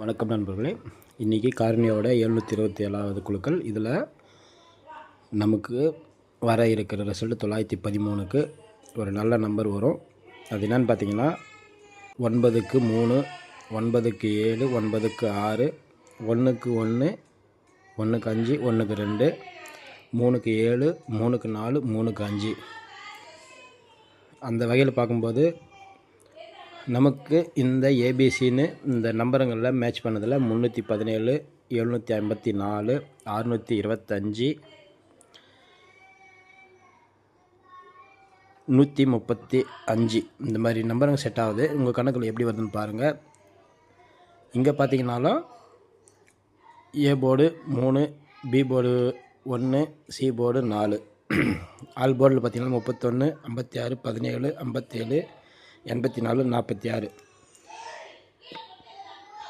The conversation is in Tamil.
வணக்கம் நண்பர்களே. இன்றைக்கி காரணியோட 727வது குழுக்கள். இதில் நமக்கு வர இருக்கிற ரிசல்ட் 913க்கு ஒரு நல்ல நம்பர் வரும். அது என்னன்னு பார்த்தீங்கன்னா 9க்கு 3, 9க்கு 7, 9க்கு 6, 1க்கு 1, 1க்கு 5, 1க்கு 2, 3க்கு 7, 3க்கு 4, 3க்கு 5. அந்த வகையில் பார்க்கும்போது நமக்கு இந்த ஏபிசின்னு இந்த நம்பருங்களில் மேட்ச் பண்ணதில் 317, 754, 625, 135 இந்த மாதிரி நம்பருங்க செட் ஆகுது. உங்கள் கணக்கில் எப்படி வருதுன்னு பாருங்கள். இங்கே பார்த்தீங்கன்னாலும் A board 3, B board 1, C board 4, all போர்டில் பார்த்தீங்கன்னா 31, 56, 17, 57, 84, 46.